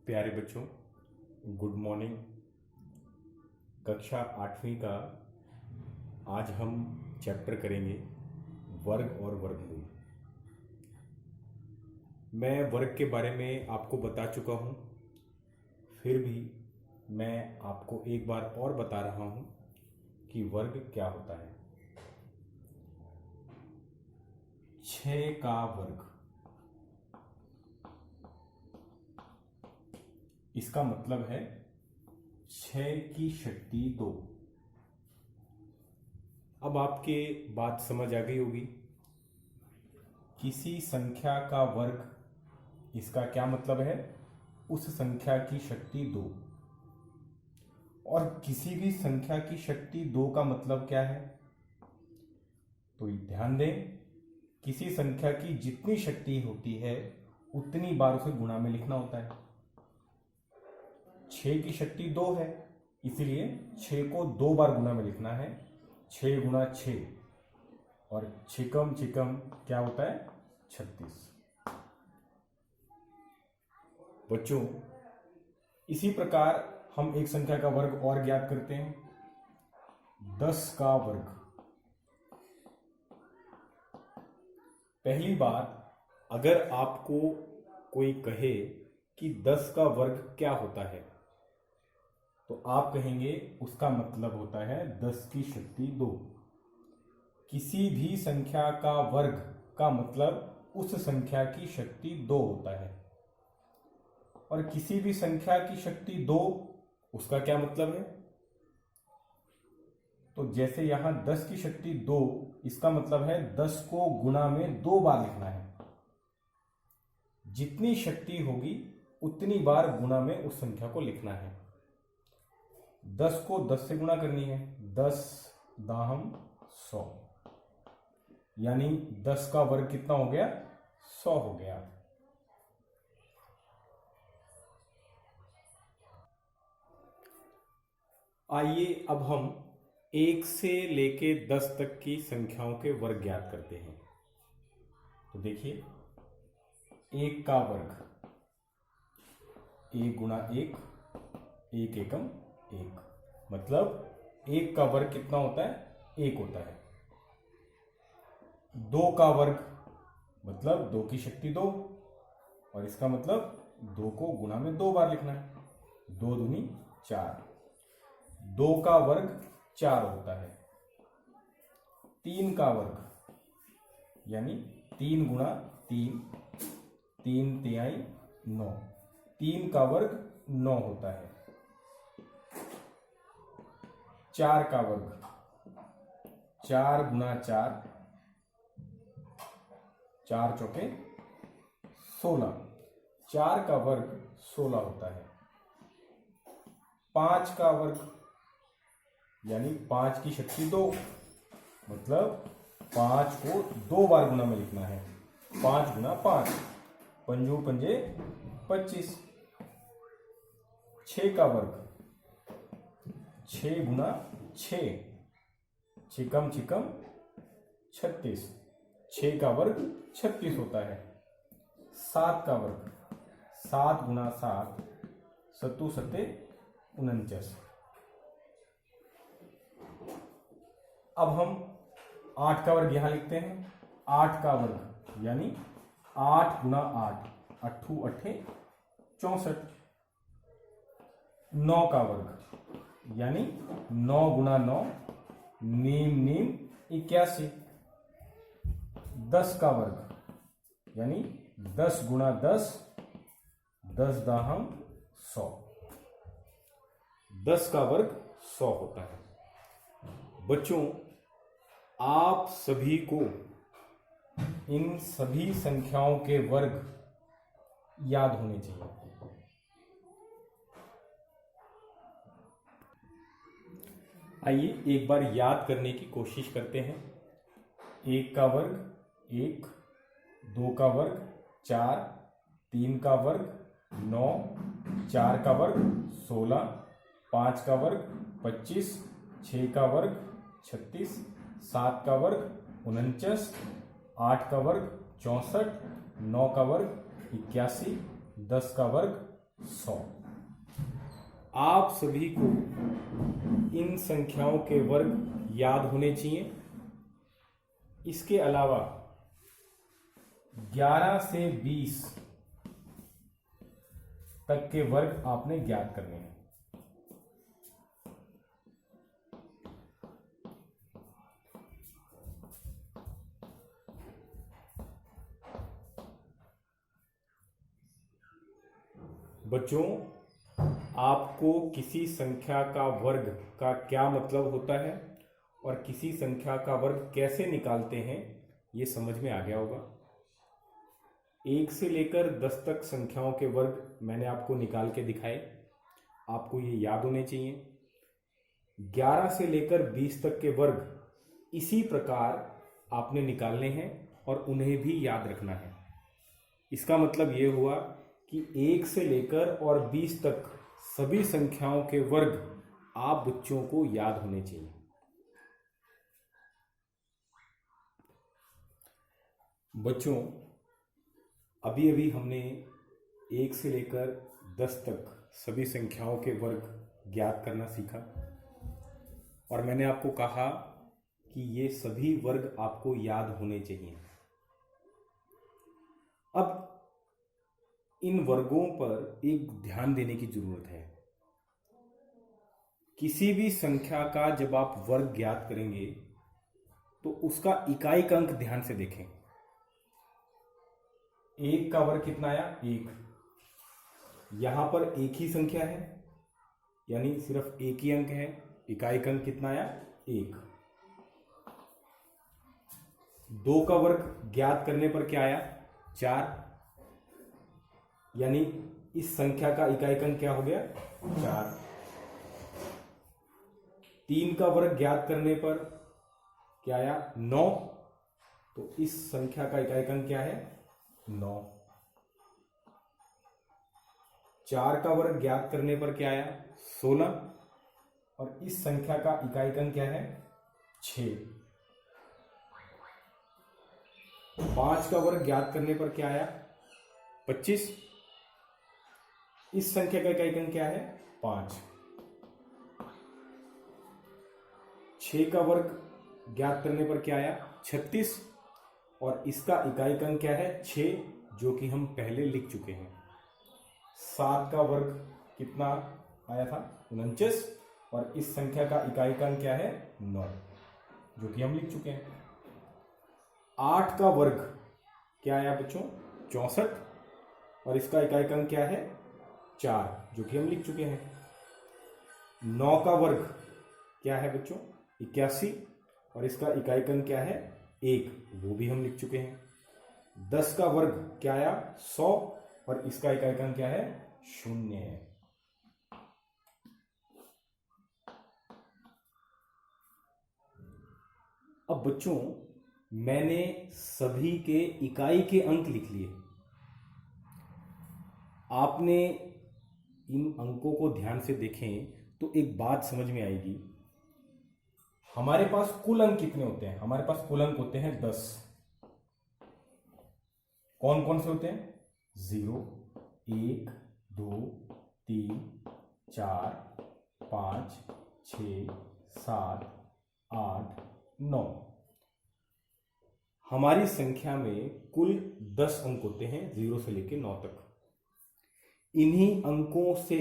प्यारे बच्चों, good morning. कक्षा 8वीं का आज हम चैप्टर करेंगे वर्ग और वर्गमूल। मैं वर्ग के बारे में आपको बता चुका हूँ, फिर भी मैं आपको एक बार और बता रहा हूँ कि वर्ग क्या होता है। 6 का वर्ग, इसका मतलब है 6 की शक्ति 2। अब आपके बात समझ आ गई होगी। किसी संख्या का वर्ग, इसका क्या मतलब है? उस संख्या की शक्ति 2। और किसी भी संख्या की शक्ति 2 का मतलब क्या है? तो ध्यान दें, किसी संख्या की जितनी शक्ति होती है उतनी बार उसे गुणा में लिखना होता है। 6 की शक्ति 2 है, इसलिए 6 को 2 बार गुणा में लिखना है। 6 गुणा 6 और छिकम छिकम क्या होता है? 36। बच्चों, इसी प्रकार हम एक संख्या का वर्ग और ज्ञात करते हैं, 10 का वर्ग। पहली बात, अगर आपको कोई कहे कि 10 का वर्ग क्या होता है, तो आप कहेंगे उसका मतलब होता है 10 की शक्ति 2। किसी भी संख्या का वर्ग का मतलब उस संख्या की शक्ति 2 होता है। और किसी भी संख्या की शक्ति 2, उसका क्या मतलब है? तो जैसे यहां 10 की शक्ति 2, इसका मतलब है 10 को गुणा में 2 बार लिखना है। जितनी शक्ति होगी उतनी बार गुणा में उस संख्या को लिखना है। 10 को 10 से गुणा करनी है, 10 दाहम 100, यानी 10 का वर्ग कितना हो गया? 100 हो गया। आइए अब हम 1 से लेके 10 तक की संख्याओं के वर्ग ज्ञात करते हैं। तो देखिए, 1 का वर्ग, 1 गुणा 1, 1 एकम 1, मतलब 1 का वर्ग कितना होता है? 1 होता है। 2 का वर्ग मतलब 2 की शक्ति 2, और इसका मतलब 2 को गुणा में 2 बार लिखना है। 2 दूनी 4। 2 का वर्ग 4 होता है। 3 का वर्ग यानी 3 गुणा 3, 3 तिहाई 9, 3 का वर्ग 9 होता है। 4 का वर्ग, 4 गुणा 4, 4 चौके 16, 4 का वर्ग 16 होता है। 5 का वर्ग यानी 5 की शक्ति 2, मतलब 5 को 2 बार गुणा में लिखना है। 5 गुणा 5, पंजू पंजे 25। 6 का वर्ग, 6 गुणा 6, छिकम छिकम 36, 6 का वर्ग 36 होता है। 7 का वर्ग, 7 गुणा 7, सत्तू सत्ते 49। अब हम 8 का वर्ग यहां लिखते हैं। 8 का वर्ग यानी 8 गुणा 8, अट्ठू अट्ठे 64। 9 का वर्ग यानी 9 गुणा 9, नीम नीम 81। 10 का वर्ग यानी 10 गुणा 10, 10 दाहम 100। 10 का वर्ग 100 होता है। बच्चों, आप सभी को इन सभी संख्याओं के वर्ग याद होने चाहिए। आइए एक बार याद करने की कोशिश करते हैं। 1 का वर्ग 1, 2 का वर्ग 4, 3 का वर्ग 9, 4 का वर्ग 16, 5 का वर्ग 25, 6 का वर्ग 36, 7 का वर्ग 49, 8 का वर्ग 64, 9 का वर्ग 81, 10 का वर्ग 100। आप सभी को इन संख्याओं के वर्ग याद होने चाहिए। इसके अलावा 11 से 20 तक के वर्ग आपने ज्ञात करने हैं। बच्चों, आपको किसी संख्या का वर्ग का क्या मतलब होता है और किसी संख्या का वर्ग कैसे निकालते हैं, ये समझ में आ गया होगा। 1 से लेकर 10 तक संख्याओं के वर्ग मैंने आपको निकाल के दिखाए, आपको ये याद होने चाहिए। 11 से लेकर 20 तक के वर्ग इसी प्रकार आपने निकालने हैं और उन्हें भी याद रखना है। इसका मतलब ये हुआ कि 1 से लेकर और 20 तक सभी संख्याओं के वर्ग आप बच्चों को याद होने चाहिए। बच्चों, अभी अभी हमने 1 से लेकर 10 तक सभी संख्याओं के वर्ग ज्ञात करना सीखा और मैंने आपको कहा कि ये सभी वर्ग आपको याद होने चाहिए। अब इन वर्गों पर एक ध्यान देने की जरूरत है। किसी भी संख्या का जब आप वर्ग ज्ञात करेंगे तो उसका इकाई का अंक ध्यान से देखें। 1 का वर्ग कितना आया? 1। यहां पर एक ही संख्या है, यानी सिर्फ एक ही अंक है। इकाई का अंक कितना आया? 1। 2 का वर्ग ज्ञात करने पर क्या आया? 4, यानी इस संख्या का इकाई का अंक क्या हो गया? 4। 3 का वर्ग ज्ञात करने पर क्या आया? 9, तो इस संख्या का इकाई का अंक क्या है? 9। 4 का वर्ग ज्ञात करने पर क्या आया? 16, और इस संख्या का इकाई का अंक क्या है? 6। 5 का वर्ग ज्ञात करने पर क्या आया? 25, इस संख्या का इकाई का अंक क्या है? 5। 6 का वर्ग ज्ञात करने पर क्या आया? 36, और इसका इकाई का अंक क्या है? 6, जो कि हम पहले लिख चुके हैं। 7 का वर्ग कितना आया था? 49, और इस संख्या का इकाई का अंक क्या है? 9, जो कि हम लिख चुके हैं। 8 का वर्ग क्या आया बच्चों? 64, और इसका इकाई का अंक क्या है? 4, जो कि हम लिख चुके हैं। 9 का वर्ग क्या है बच्चों? 81, और इसका इकाई का अंक क्या है? 1, वो भी हम लिख चुके हैं। 10 का वर्ग क्या आया? 100, और इसका इकाई का अंक क्या है? 0। अब बच्चों, मैंने सभी के इकाई के अंक लिख लिए। आपने इन अंकों को ध्यान से देखें तो एक बात समझ में आएगी। हमारे पास कुल अंक कितने होते हैं? हमारे पास कुल अंक होते हैं 10। कौन कौन से होते हैं? 0, 1, 2, 3, 4, 5, 6, 7, 8, 9। हमारी संख्या में कुल 10 अंक होते हैं, 0 से लेकर 9 तक। इन्हीं अंकों से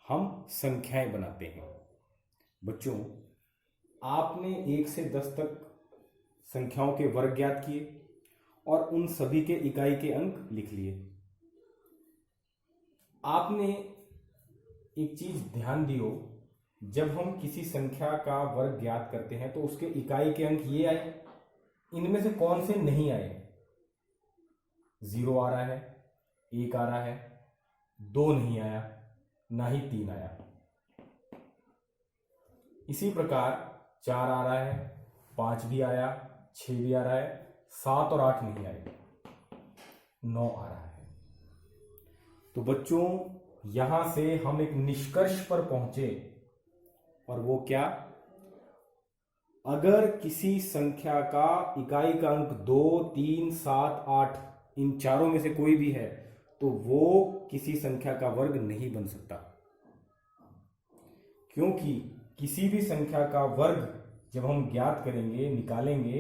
हम संख्याएं बनाते हैं। बच्चों, आपने 1 से 10 तक संख्याओं के वर्ग ज्ञात किए और उन सभी के इकाई के अंक लिख लिए। आपने एक चीज ध्यान दियो, जब हम किसी संख्या का वर्ग ज्ञात करते हैं तो उसके इकाई के अंक ये आए, इनमें से कौन से नहीं आए? 0 आ रहा है, 1 आ रहा है, 2 नहीं आया, ना ही 3 आया। इसी प्रकार 4 आ रहा है, 5 भी आया, 6 भी आ रहा है, 7 और 8 नहीं आए, 9 आ रहा है। तो बच्चों, यहां से हम एक निष्कर्ष पर पहुंचे, और वो क्या? अगर किसी संख्या का इकाई का अंक 2, 3, 7, 8 इन चारों में से कोई भी है तो वो किसी संख्या का वर्ग नहीं बन सकता, क्योंकि किसी भी संख्या का वर्ग जब हम ज्ञात करेंगे, निकालेंगे,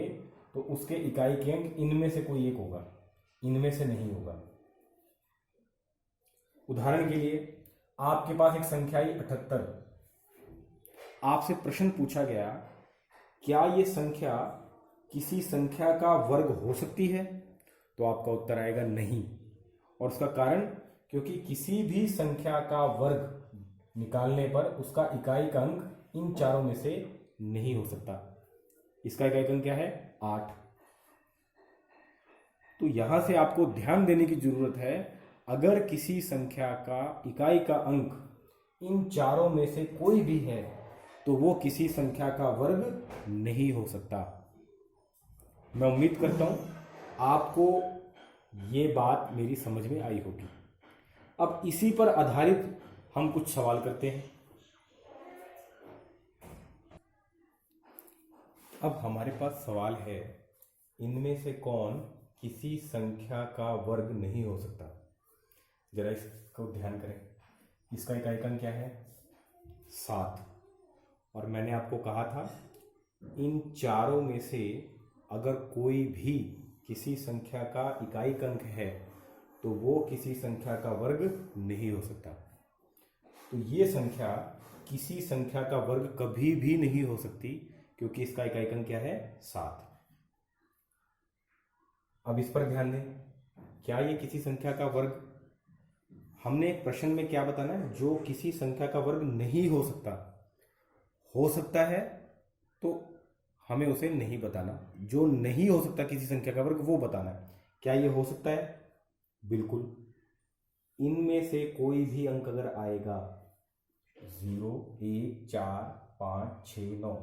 तो उसके इकाई के अंक इनमें से कोई एक होगा, इनमें से नहीं होगा। उदाहरण के लिए आपके पास एक संख्या आई 78। आपसे प्रश्न पूछा गया, क्या ये संख्या किसी संख्या का वर्ग हो सकती है? तो आपका उत्तर आएगा नहीं। और उसका कारण, क्योंकि किसी भी संख्या का वर्ग निकालने पर उसका इकाई का अंक इन चारों में से नहीं हो सकता। इसका इकाई का अंक क्या है? 8। तो यहां से आपको ध्यान देने की जरूरत है, अगर किसी संख्या का इकाई का अंक इन चारों में से कोई भी है तो वो किसी संख्या का वर्ग नहीं हो सकता। मैं उम्मीद करता हूं आपको ये बात मेरी समझ में आई होगी। अब इसी पर आधारित हम कुछ सवाल करते हैं। अब हमारे पास सवाल है, इनमें से कौन किसी संख्या का वर्ग नहीं हो सकता? जरा इसको ध्यान करें। इसका इकाई का अंक क्या है? 7। और मैंने आपको कहा था, इन चारों में से अगर कोई भी किसी संख्या का इकाई का अंक है तो वो किसी संख्या का वर्ग नहीं हो सकता। तो ये संख्या किसी संख्या का वर्ग कभी भी नहीं हो सकती, क्योंकि इसका इकाई का अंक क्या है? 7। अब इस पर ध्यान दें, क्या ये किसी संख्या का वर्ग, हमने एक प्रश्न में क्या बताना है? जो किसी संख्या का वर्ग नहीं हो सकता। हो सकता है तो हमें उसे नहीं बताना, जो नहीं हो सकता किसी संख्या का वर्ग वो बताना है। क्या ये हो सकता है? बिल्कुल। इनमें से कोई भी अंक अगर आएगा 0, 1, 4, 5, 6, 9,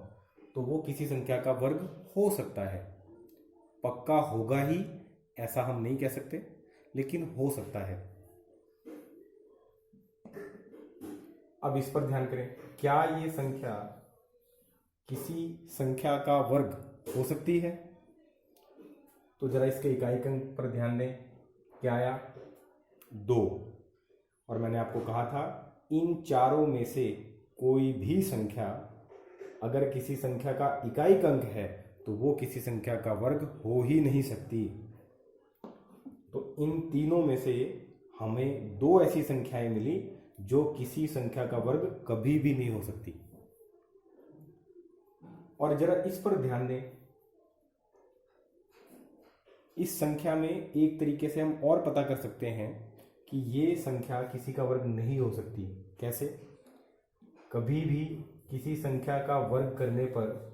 तो वो किसी संख्या का वर्ग हो सकता है। पक्का होगा ही ऐसा हम नहीं कह सकते, लेकिन हो सकता है। अब इस पर ध्यान करें, क्या ये संख्या किसी संख्या का वर्ग हो सकती है? तो जरा इसके इकाई के अंक पर ध्यान दें, क्या आया? 2। और मैंने आपको कहा था, इन चारों में से कोई भी संख्या अगर किसी संख्या का इकाई का अंक है तो वो किसी संख्या का वर्ग हो ही नहीं सकती। तो इन तीनों में से हमें 2 ऐसी संख्याएं मिली जो किसी संख्या का वर्ग कभी भी नहीं हो सकती। और जरा इस पर ध्यान दें, इस संख्या में एक तरीके से हम और पता कर सकते हैं कि ये संख्या किसी का वर्ग नहीं हो सकती। कैसे? कभी भी किसी संख्या का वर्ग करने पर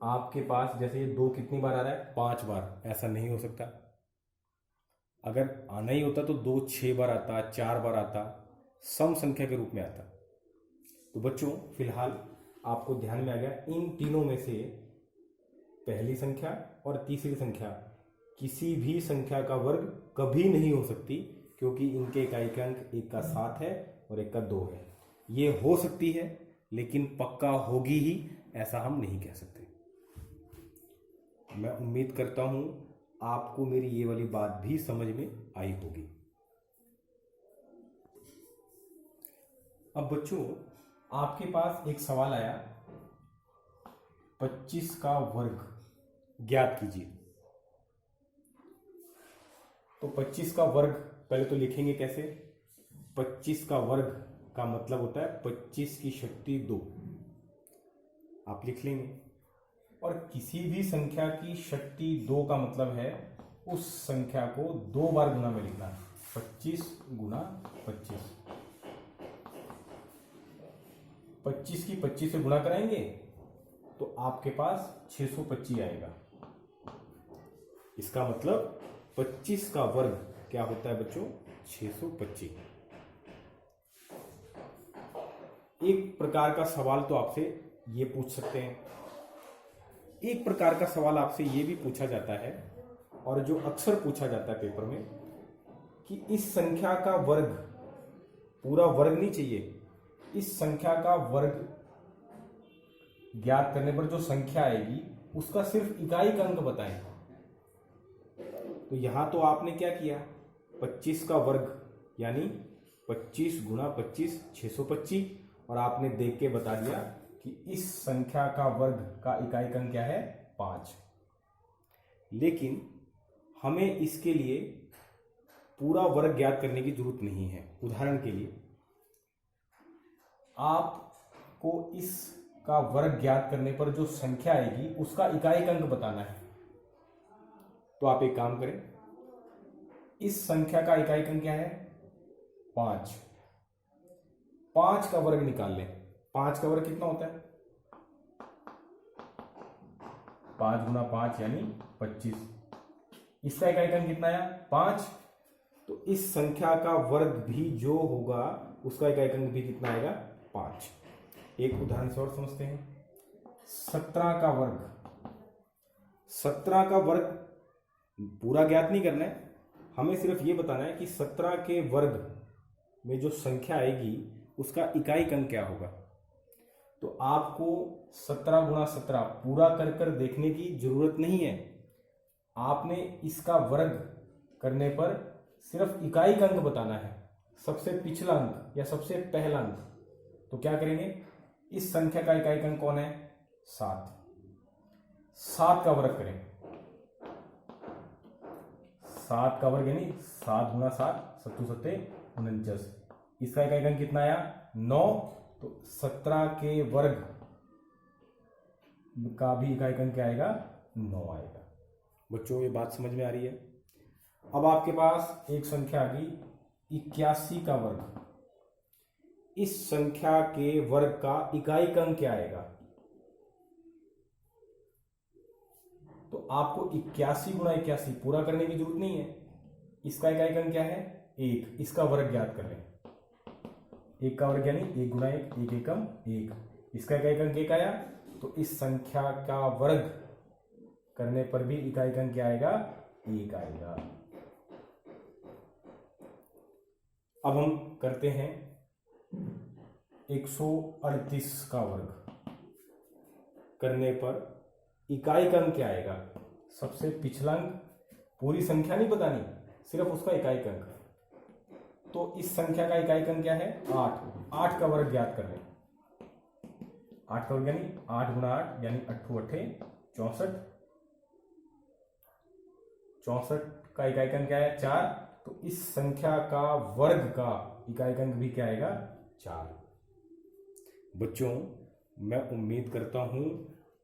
आपके पास, जैसे ये 2 कितनी बार आ रहा है? 5 बार। ऐसा नहीं हो सकता। अगर आना ही होता तो 2 6 बार आता, 4 बार आता, सम संख्या के रूप में आता। तो बच्चों, फिलहाल आपको ध्यान में आ गया, इन तीनों में से पहली संख्या और तीसरी संख्या किसी भी संख्या का वर्ग कभी नहीं हो सकती, क्योंकि इनके इकाई का अंक एक का 7 है और एक का 2 है। ये हो सकती है, लेकिन पक्का होगी ही ऐसा हम नहीं कह सकते। मैं उम्मीद करता हूं आपको मेरी ये वाली बात भी समझ में आई होगी। अब बच्चों, आपके पास एक सवाल आया, 25 का वर्ग ज्ञात कीजिए। तो 25 का वर्ग पहले तो लिखेंगे कैसे? 25 का वर्ग का मतलब होता है 25 की शक्ति 2। आप लिख लेंगे। और किसी भी संख्या की शक्ति 2 का मतलब है उस संख्या को 2 बार गुना में लिखना। 25 गुना 25। 25 की 25 से गुणा कराएंगे तो आपके पास 625 आएगा। इसका मतलब 25 का वर्ग क्या होता है बच्चों? 625। एक प्रकार का सवाल तो आपसे ये पूछ सकते हैं, एक प्रकार का सवाल आपसे ये भी पूछा जाता है, और जो अक्सर पूछा जाता है पेपर में, कि इस संख्या का वर्ग, पूरा वर्ग नहीं चाहिए, इस संख्या का वर्ग ज्ञात करने पर जो संख्या आएगी उसका सिर्फ इकाई का अंक बताएं। तो यहां तो आपने क्या किया, 25 का वर्ग यानी 25 गुणा 25 625, और आपने देख के बता दिया कि इस संख्या का वर्ग का इकाई अंक क्या है 5। लेकिन हमें इसके लिए पूरा वर्ग ज्ञात करने की जरूरत नहीं है। उदाहरण के लिए आपको इसका वर्ग ज्ञात करने पर जो संख्या आएगी उसका इकाई अंक बताना है। तो आप एक काम करें, इस संख्या का इकाई अंक क्या है 5। 5 का वर्ग निकाल लें। 5 का वर्ग कितना होता है 5 गुना 5 यानी 25। इसका इकाई अंक कितना आया 5। तो इस संख्या का वर्ग भी जो होगा उसका इकाई अंक भी कितना आएगा 5। एक उदाहरण से और समझते हैं। 17 का वर्ग। 17 का वर्ग पूरा ज्ञात नहीं करना है, हमें सिर्फ ये बताना है कि 17 के वर्ग में जो संख्या आएगी उसका इकाई अंक क्या होगा। तो आपको 17 गुणा 17 पूरा कर कर देखने की जरूरत नहीं है। आपने इसका वर्ग करने पर सिर्फ इकाई अंक बताना है, सबसे पिछला अंक या सबसे पहला अंक। तो क्या करेंगे, इस संख्या का इकाई अंक कौन है 7। 7 का वर्ग करें। 7 का वर्ग यानी 7 गुणा 7 7 7 49। इसका इकाई अंक कितना आया 9। तो 17 के वर्ग का भी इकाई अंक क्या आएगा 9 आएगा। बच्चों ये बात समझ में आ रही है। अब आपके पास एक संख्या आ गई 81 का वर्ग। इस संख्या के वर्ग का इकाई अंक क्या आएगा। तो आपको 81 गुणा 81 पूरा करने की जरूरत नहीं है। इसका इकाई अंक क्या है 1। इसका वर्ग ज्ञात कर लें। 1 का वर्ग यानी 1 गुणा 1 1 एकम 1। इसका इकाई अंक 1 आया। तो इस संख्या का वर्ग करने पर भी इकाई अंक क्या आएगा 1 आएगा। अब हम करते हैं 138 का वर्ग। करने पर इकाई अंक क्या आएगा, सबसे पिछला अंक। पूरी संख्या नहीं बतानी, सिर्फ उसका इकाई अंक। तो इस संख्या का इकाई अंक क्या है 8। 8 का वर्ग ज्ञात कर लें। 8 का वर्ग यानी 8 गुणा 8 यानी 8 8 64। 64 का इकाई अंक क्या है 4। तो इस संख्या का वर्ग का इकाई अंक भी क्या आएगा 4। बच्चों मैं उम्मीद करता हूं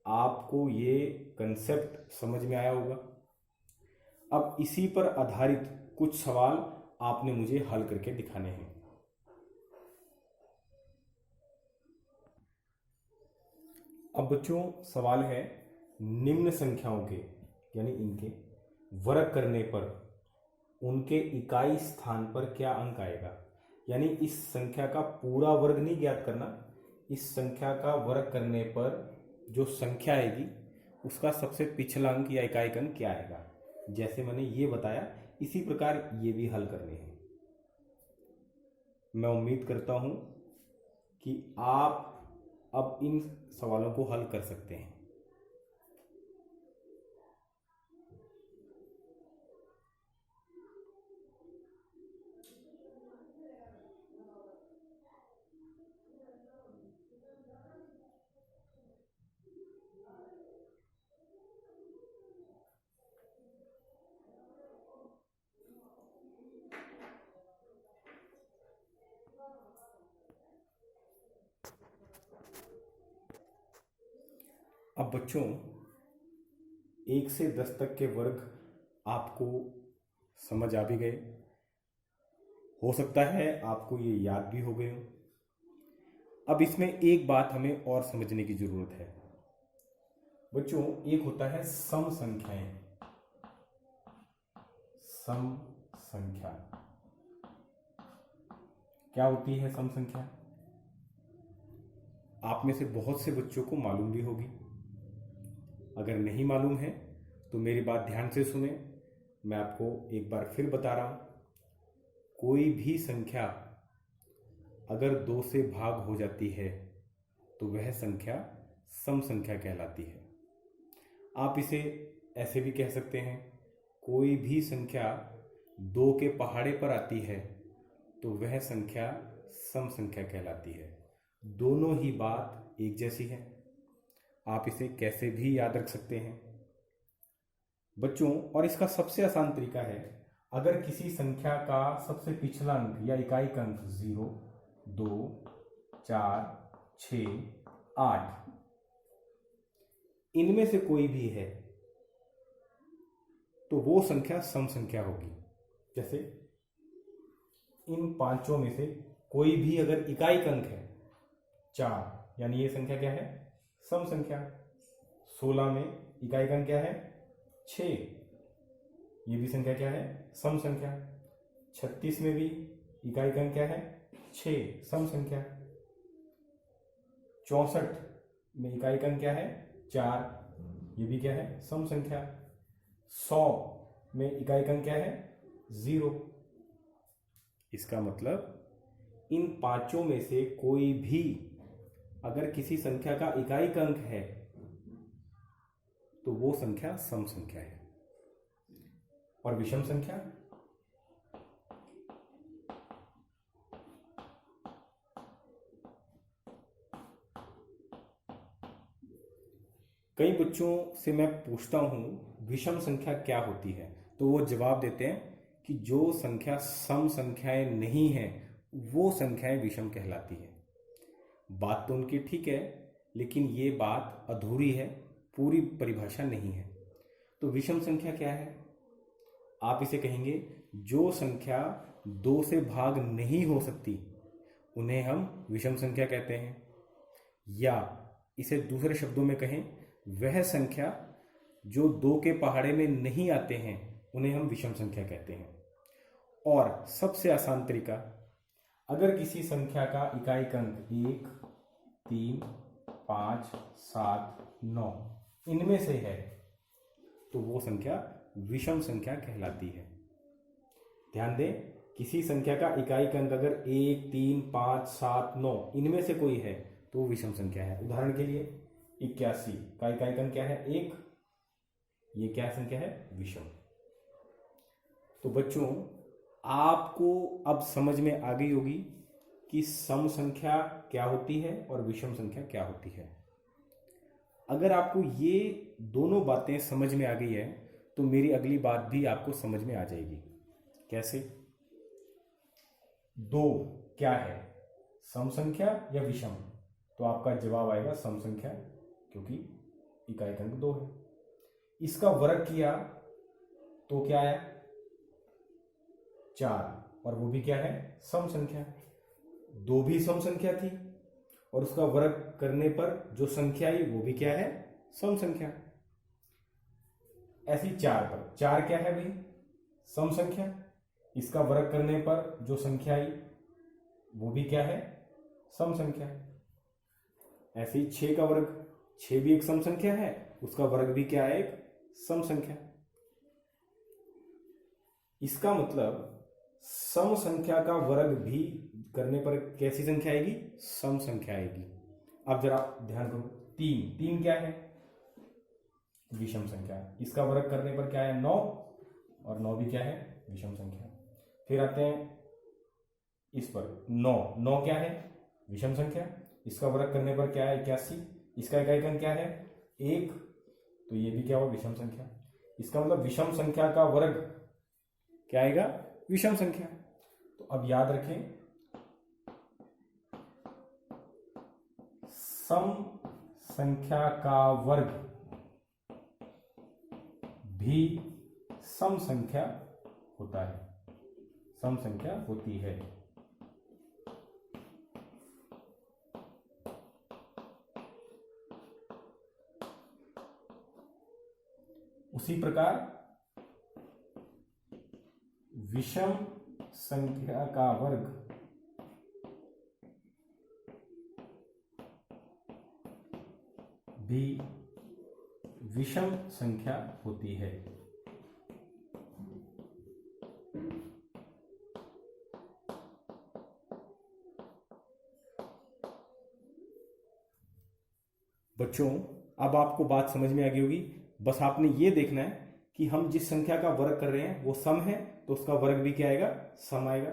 आपको ये कंसेप्ट समझ में आया होगा। अब इसी पर आधारित कुछ सवाल आपने मुझे हल करके दिखाने हैं। अब बच्चों सवाल है, निम्न संख्याओं के यानी इनके वर्ग करने पर उनके इकाई स्थान पर क्या अंक आएगा। यानी इस संख्या का पूरा वर्ग नहीं ज्ञात करना, इस संख्या का वर्ग करने पर जो संख्या आएगी उसका सबसे पिछला अंक या इकाई अंक क्या आएगा। जैसे मैंने ये बताया इसी प्रकार ये भी हल करने हैं। मैं उम्मीद करता हूं कि आप अब इन सवालों को हल कर सकते हैं। अब बच्चों 1 से 10 तक के वर्ग आपको समझ आ भी गए, हो सकता है आपको ये याद भी हो गए हो। अब इसमें एक बात हमें और समझने की जरूरत है। बच्चों एक होता है सम संख्याएं। सम संख्या क्या होती है सम संख्या, आप में से बहुत से बच्चों को मालूम भी होगी। अगर नहीं मालूम है तो मेरी बात ध्यान से सुने, मैं आपको एक बार फिर बता रहा हूं। कोई भी संख्या अगर 2 से भाग हो जाती है तो वह संख्या सम संख्या कहलाती है। आप इसे ऐसे भी कह सकते हैं, कोई भी संख्या 2 के पहाड़े पर आती है तो वह संख्या सम संख्या कहलाती है। दोनों ही बात एक जैसी है। आप इसे कैसे भी याद रख सकते हैं बच्चों। और इसका सबसे आसान तरीका है, अगर किसी संख्या का सबसे पिछला अंक या इकाई का अंक 0, 2, 4, 6, 8 इनमें से कोई भी है तो वो संख्या सम संख्या होगी। जैसे इन पांचों में से कोई भी अगर इकाई का अंक है 4, यानी ये संख्या क्या है? सम संख्या। 16 में इकाई का अंक क्या है? 6, ये भी संख्या क्या है? सम संख्या। 36 में भी इकाई का अंक क्या है? 6, सम संख्या। 64 में इकाई का अंक क्या है? 4, ये भी क्या है? सम संख्या। 100 में इकाई का अंक क्या है? 0। इसका मतलब इन पांचों में से कोई भी अगर किसी संख्या का इकाई का अंक है तो वो संख्या सम संख्या है। और विषम संख्या? कई बच्चों से मैं पूछता हूं विषम संख्या क्या होती है, तो वो जवाब देते हैं कि जो संख्या सम संख्याएं नहीं है वो संख्याएं विषम कहलाती है। बात तो उनकी ठीक है, लेकिन ये बात अधूरी है, पूरी परिभाषा नहीं है। तो विषम संख्या क्या है? आप इसे कहेंगे जो संख्या 2 से भाग नहीं हो सकती उन्हें हम विषम संख्या कहते हैं। या इसे दूसरे शब्दों में कहें, वह संख्या जो 2 के पहाड़े में नहीं आते हैं उन्हें हम विषम संख्या कहते हैं। और सबसे आसान तरीका, अगर किसी संख्या का इकाई का अंक 1, 3, 5, 7, 9 इनमें से है तो वो संख्या विषम संख्या कहलाती है। ध्यान दें, किसी संख्या का इकाई का अंक अगर 1, 3, 5, 7, 9 इनमें से कोई है तो वो विषम संख्या है। उदाहरण के लिए 81 का इकाई का अंक क्या है? 1, ये क्या संख्या है? विषम। तो बच्चों, आपको अब समझ में आ गई होगी कि सम संख्या क्या होती है और विषम संख्या क्या होती है। अगर आपको ये दोनों बातें समझ में आ गई है तो मेरी अगली बात भी आपको समझ में आ जाएगी। कैसे? 2 क्या है? सम संख्या या विषम? तो आपका जवाब आएगा सम संख्या, क्योंकि इकाई का अंक 2 है। इसका वर्ग किया तो क्या आया? 4, और वो भी क्या है? सम संख्या। 2 भी सम संख्या थी और उसका वर्ग करने पर जो संख्या आई वो भी क्या है? सम संख्या। ऐसी 4 पर 4 क्या है भाई? सम संख्या। इसका वर्ग करने पर जो संख्या आई वो भी क्या है? सम संख्या। ऐसे ही 6 का वर्ग, 6 भी एक सम संख्या है, उसका वर्ग भी क्या है? एक सम संख्या। इसका मतलब सम संख्या का वर्ग भी करने पर कैसी संख्या आएगी? सम संख्या आएगी। अब जरा ध्यान करो, 3 क्या है? विषम संख्या। इसका वर्ग करने पर क्या है? 9, और 9 भी क्या है? विषम संख्या। फिर आते हैं इस पर 9 क्या है? विषम संख्या। इसका वर्ग करने पर क्या है? 81। इसका इकाई का अंक क्या है? 1, तो ये भी क्या हुआ? विषम संख्या। इसका मतलब विषम संख्या का वर्ग क्या आएगा? विषम संख्या। तो अब याद रखें, सम संख्या का वर्ग भी सम संख्या होता है, सम संख्या होती है। उसी प्रकार विषम संख्या का वर्ग भी विषम संख्या होती है। बच्चों, अब आपको बात समझ में आ गई होगी। बस आपने ये देखना है कि हम जिस संख्या का वर्ग कर रहे हैं वो सम है तो उसका वर्ग भी क्या आएगा, सम आएगा।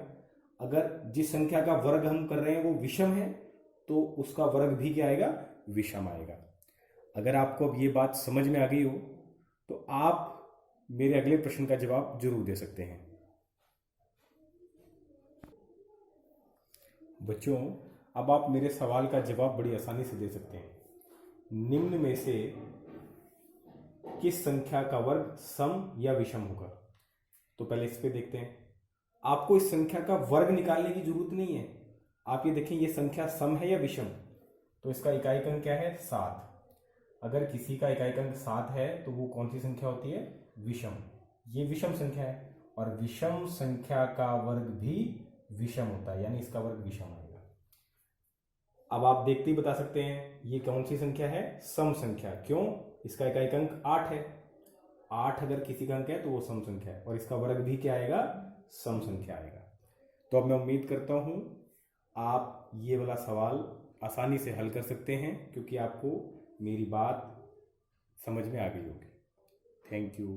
अगर जिस संख्या का वर्ग हम कर रहे हैं वो विषम है तो उसका वर्ग भी क्या आएगा, विषम आएगा। अगर आपको अब ये बात समझ में आ गई हो तो आप मेरे अगले प्रश्न का जवाब जरूर दे सकते हैं। बच्चों, अब आप मेरे सवाल का जवाब बड़ी आसानी से दे सकते हैं। निम्न में से किस संख्या का वर्ग सम या विषम होगा? तो पहले इस पे देखते हैं। आपको इस संख्या का वर्ग निकालने की जरूरत नहीं है। आप ये देखें, ये संख्या सम है या विषम? तो इसका इकाई अंक क्या है, 7। अगर किसी का इकाई अंक 7 है तो वो कौन सी संख्या होती है, विषम। ये विषम संख्या है और विषम संख्या का वर्ग भी विषम होता है, यानी इसका वर्ग विषम आएगा। अब आप देखते ही बता सकते हैं ये कौन सी संख्या है, सम संख्या। क्यों? इसका इकाई अंक 8 है। 8 अगर किसी का अंक है तो वो सम संख्या है और इसका वर्ग भी क्या आएगा, सम संख्या आएगा। तो अब मैं उम्मीद करता हूं आप ये वाला सवाल आसानी से हल कर सकते हैं क्योंकि आपको मेरी बात समझ में आ गई होगी। Thank you.